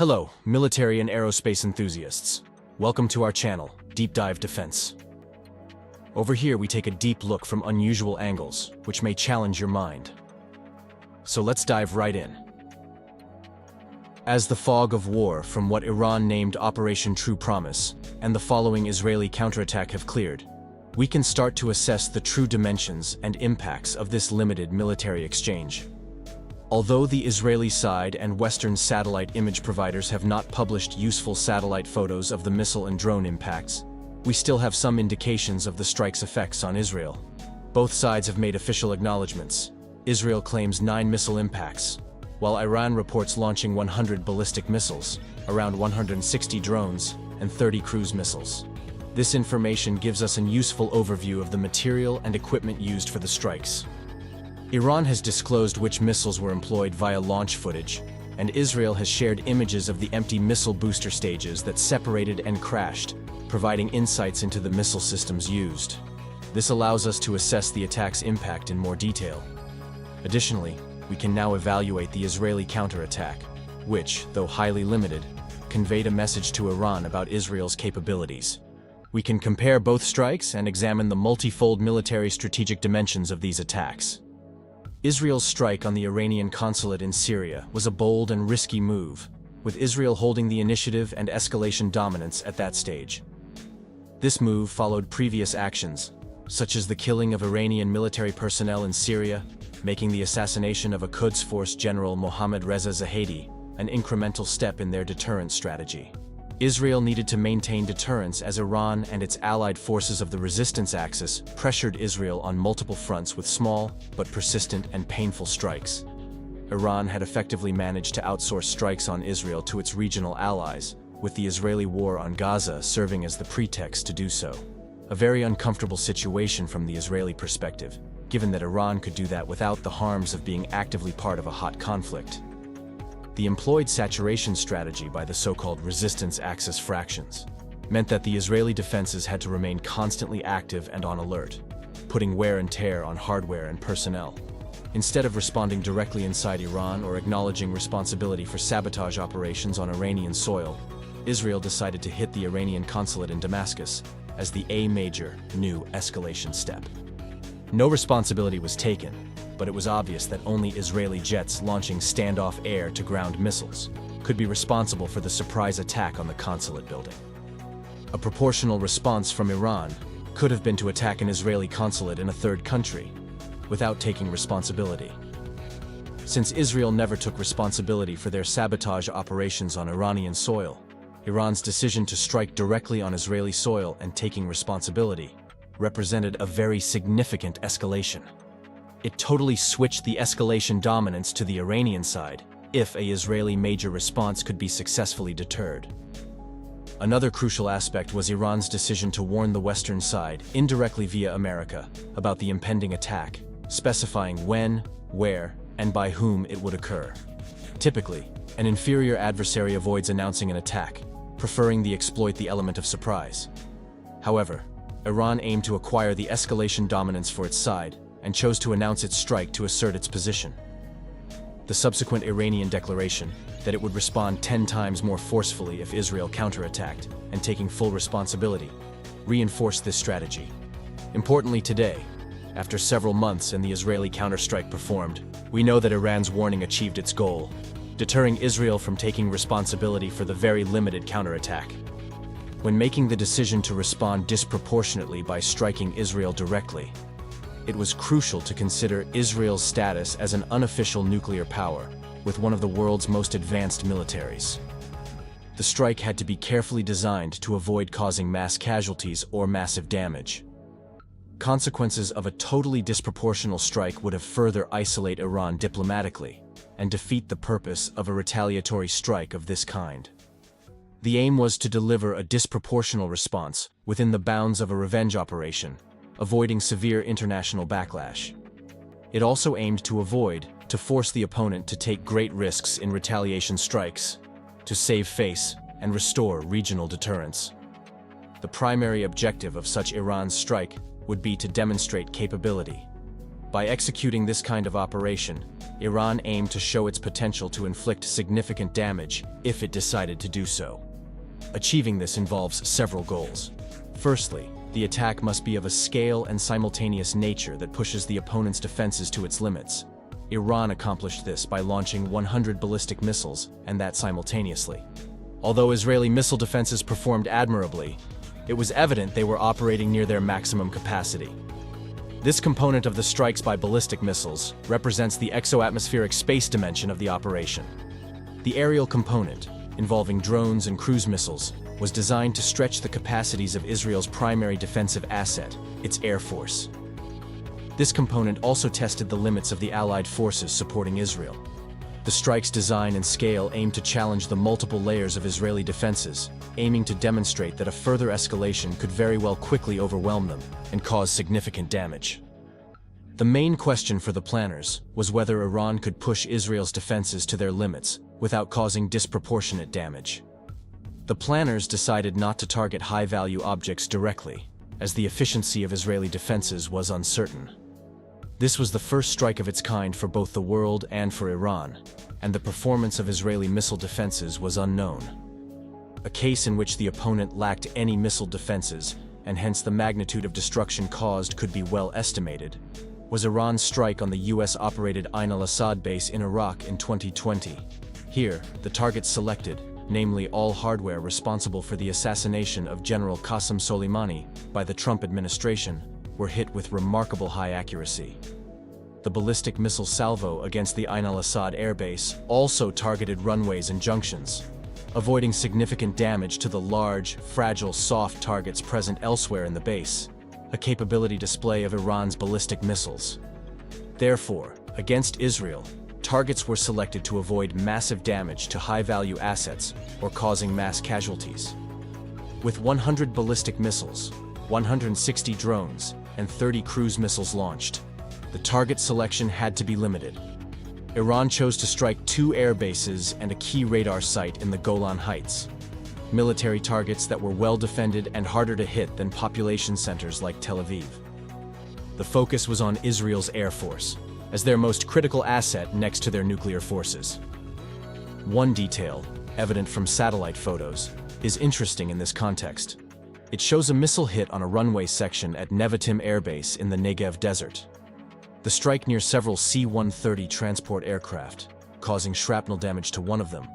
Hello, military and aerospace enthusiasts. Welcome to our channel, Deep Dive Defense. Over here we take a deep look from unusual angles, which may challenge your mind. So let's dive right in. As the fog of war from what Iran named Operation True Promise and the following Israeli counterattack have cleared, we can start to assess the true dimensions and impacts of this limited military exchange. Although the Israeli side and Western satellite image providers have not published useful satellite photos of the missile and drone impacts, we still have some indications of the strike's effects on Israel. Both sides have made official acknowledgements. Israel claims 9 missile impacts, while Iran reports launching 100 ballistic missiles, around 160 drones, and 30 cruise missiles. This information gives us a useful overview of the material and equipment used for the strikes. Iran has disclosed which missiles were employed via launch footage, and Israel has shared images of the empty missile booster stages that separated and crashed, providing insights into the missile systems used. This allows us to assess the attack's impact in more detail. Additionally, we can now evaluate the Israeli counterattack, which, though highly limited, conveyed a message to Iran about Israel's capabilities. We can compare both strikes and examine the multifold military strategic dimensions of these attacks. Israel's strike on the Iranian consulate in Syria was a bold and risky move, with Israel holding the initiative and escalation dominance at that stage. This move followed previous actions, such as the killing of Iranian military personnel in Syria, making the assassination of a Quds Force General Mohammad Reza Zahedi an incremental step in their deterrence strategy. Israel needed to maintain deterrence as Iran and its allied forces of the resistance axis pressured Israel on multiple fronts with small, but persistent and painful strikes. Iran had effectively managed to outsource strikes on Israel to its regional allies, with the Israeli war on Gaza serving as the pretext to do so. A very uncomfortable situation from the Israeli perspective, given that Iran could do that without the harms of being actively part of a hot conflict. The employed saturation strategy by the so-called resistance axis fractions meant that the Israeli defenses had to remain constantly active and on alert, putting wear and tear on hardware and personnel. Instead of responding directly inside Iran or acknowledging responsibility for sabotage operations on Iranian soil, Israel decided to hit the Iranian consulate in Damascus as the major new escalation step. No responsibility was taken, but it was obvious that only Israeli jets launching standoff air-to-ground missiles could be responsible for the surprise attack on the consulate building. A proportional response from Iran could have been to attack an Israeli consulate in a third country, without taking responsibility. Since Israel never took responsibility for their sabotage operations on Iranian soil, Iran's decision to strike directly on Israeli soil and taking responsibility represented a very significant escalation. It totally switched the escalation dominance to the Iranian side, if a Israeli major response could be successfully deterred. Another crucial aspect was Iran's decision to warn the Western side, indirectly via America, about the impending attack, specifying when, where, and by whom it would occur. Typically, an inferior adversary avoids announcing an attack, preferring to exploit the element of surprise. However, Iran aimed to acquire the escalation dominance for its side, and chose to announce its strike to assert its position. The subsequent Iranian declaration that it would respond 10 times more forcefully if Israel counterattacked, and taking full responsibility, reinforced this strategy. Importantly today, after several months and the Israeli counterstrike performed, we know that Iran's warning achieved its goal, deterring Israel from taking responsibility for the very limited counterattack. When making the decision to respond disproportionately by striking Israel directly, it was crucial to consider Israel's status as an unofficial nuclear power, with one of the world's most advanced militaries. The strike had to be carefully designed to avoid causing mass casualties or massive damage. Consequences of a totally disproportional strike would have further isolate Iran diplomatically and defeat the purpose of a retaliatory strike of this kind. The aim was to deliver a disproportional response within the bounds of a revenge operation, avoiding severe international backlash. It also aimed to force the opponent to take great risks in retaliation strikes, to save face and restore regional deterrence. The primary objective of such Iran's strike would be to demonstrate capability. By executing this kind of operation, Iran aimed to show its potential to inflict significant damage if it decided to do so. Achieving this involves several goals. Firstly, the attack must be of a scale and simultaneous nature that pushes the opponent's defenses to its limits. Iran accomplished this by launching 100 ballistic missiles, and that simultaneously. Although Israeli missile defenses performed admirably, it was evident they were operating near their maximum capacity. This component of the strikes by ballistic missiles represents the exo-atmospheric space dimension of the operation. The aerial component, involving drones and cruise missiles, was designed to stretch the capacities of Israel's primary defensive asset, its air force. This component also tested the limits of the Allied forces supporting Israel. The strike's design and scale aimed to challenge the multiple layers of Israeli defenses, aiming to demonstrate that a further escalation could very well quickly overwhelm them and cause significant damage. The main question for the planners was whether Iran could push Israel's defenses to their limits without causing disproportionate damage. The planners decided not to target high-value objects directly, as the efficiency of Israeli defenses was uncertain. This was the first strike of its kind for both the world and for Iran, and the performance of Israeli missile defenses was unknown. A case in which the opponent lacked any missile defenses, and hence the magnitude of destruction caused could be well estimated, was Iran's strike on the US-operated Ain al-Assad base in Iraq in 2020. Here, the targets selected, namely all hardware responsible for the assassination of General Qasem Soleimani by the Trump administration, were hit with remarkable high accuracy. The ballistic missile salvo against the Ain al-Assad airbase also targeted runways and junctions, avoiding significant damage to the large, fragile, soft targets present elsewhere in the base, a capability display of Iran's ballistic missiles. Therefore, against Israel, targets were selected to avoid massive damage to high-value assets or causing mass casualties. With 100 ballistic missiles, 160 drones, and 30 cruise missiles launched, the target selection had to be limited. Iran chose to strike 2 air bases and a key radar site in the Golan Heights, military targets that were well defended and harder to hit than population centers like Tel Aviv. The focus was on Israel's air force, as their most critical asset next to their nuclear forces. One detail, evident from satellite photos, is interesting in this context. It shows a missile hit on a runway section at Nevatim Air Base in the Negev Desert. The strike near several C-130 transport aircraft, causing shrapnel damage to one of them,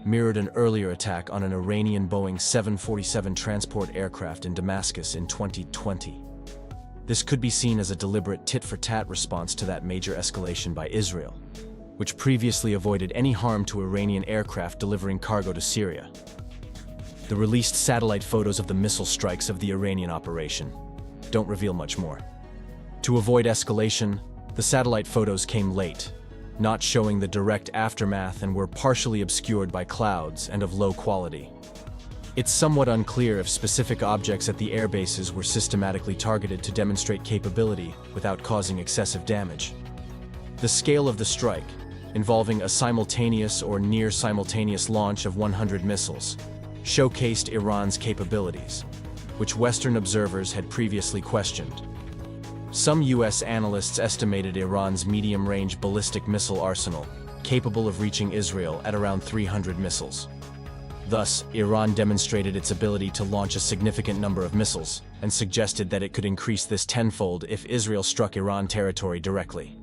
mirrored an earlier attack on an Iranian Boeing 747 transport aircraft in Damascus in 2020. This could be seen as a deliberate tit-for-tat response to that major escalation by Israel, which previously avoided any harm to Iranian aircraft delivering cargo to Syria. The released satellite photos of the missile strikes of the Iranian operation don't reveal much more. To avoid escalation, the satellite photos came late, not showing the direct aftermath, and were partially obscured by clouds and of low quality. It's somewhat unclear if specific objects at the air bases were systematically targeted to demonstrate capability without causing excessive damage. The scale of the strike, involving a simultaneous or near-simultaneous launch of 100 missiles, showcased Iran's capabilities, which Western observers had previously questioned. Some US analysts estimated Iran's medium-range ballistic missile arsenal capable of reaching Israel at around 300 missiles. Thus, Iran demonstrated its ability to launch a significant number of missiles, and suggested that it could increase this tenfold if Israel struck Iran territory directly.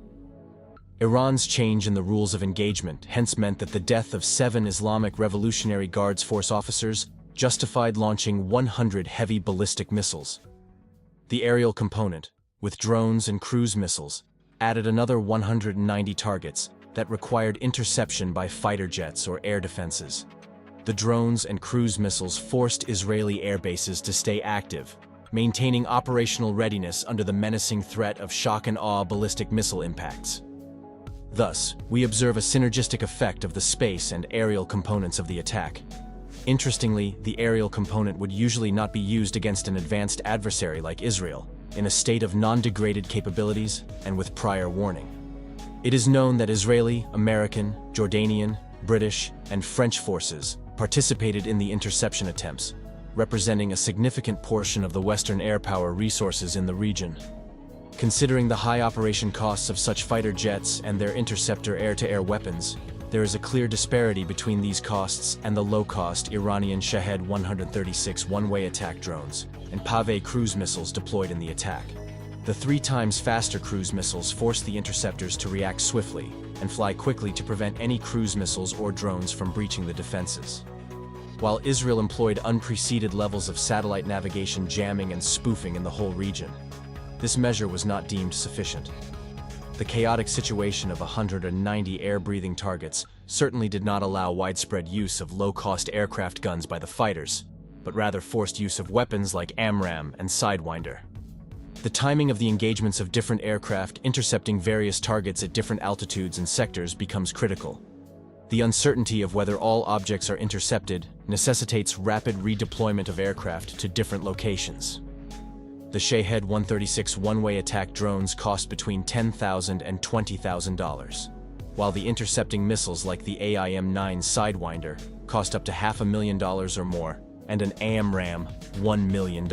Iran's change in the rules of engagement hence meant that the death of 7 Islamic Revolutionary Guards Force officers justified launching 100 heavy ballistic missiles. The aerial component, with drones and cruise missiles, added another 190 targets that required interception by fighter jets or air defenses. The drones and cruise missiles forced Israeli air bases to stay active, maintaining operational readiness under the menacing threat of shock-and-awe ballistic missile impacts. Thus, we observe a synergistic effect of the space and aerial components of the attack. Interestingly, the aerial component would usually not be used against an advanced adversary like Israel, in a state of non-degraded capabilities and with prior warning. It is known that Israeli, American, Jordanian, British, and French forces participated in the interception attempts, representing a significant portion of the Western air power resources in the region. Considering the high operation costs of such fighter jets and their interceptor air-to-air weapons, there is a clear disparity between these costs and the low-cost Iranian Shahed 136 one-way attack drones and Pave cruise missiles deployed in the attack. The 3 times faster cruise missiles force the interceptors to react swiftly and fly quickly to prevent any cruise missiles or drones from breaching the defenses. While Israel employed unprecedented levels of satellite navigation jamming and spoofing in the whole region, this measure was not deemed sufficient. The chaotic situation of 190 air-breathing targets certainly did not allow widespread use of low-cost aircraft guns by the fighters, but rather forced use of weapons like AMRAAM and Sidewinder. The timing of the engagements of different aircraft intercepting various targets at different altitudes and sectors becomes critical. The uncertainty of whether all objects are intercepted necessitates rapid redeployment of aircraft to different locations. The Shahed 136 one-way attack drones cost between $10,000 and $20,000, while the intercepting missiles like the AIM-9 Sidewinder cost up to $500,000 or more, and an AMRAAM $1 million.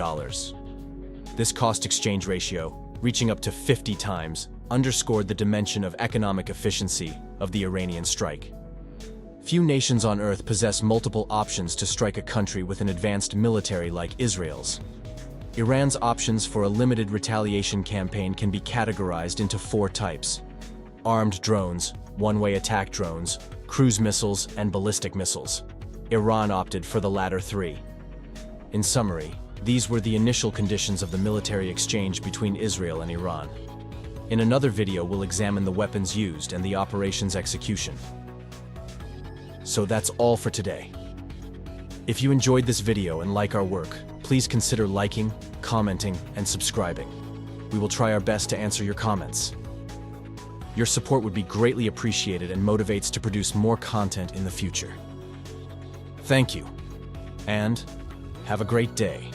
This cost-exchange ratio, reaching up to 50 times, underscored the dimension of economic efficiency of the Iranian strike. Few nations on Earth possess multiple options to strike a country with an advanced military like Israel's. Iran's options for a limited retaliation campaign can be categorized into 4 types: armed drones, one-way attack drones, cruise missiles, and ballistic missiles. Iran opted for the latter 3. In summary, these were the initial conditions of the military exchange between Israel and Iran. In another video, we'll examine the weapons used and the operation's execution. So that's all for today. If you enjoyed this video and like our work, please consider liking, commenting, and subscribing. We will try our best to answer your comments. Your support would be greatly appreciated and motivates to produce more content in the future. Thank you, and have a great day.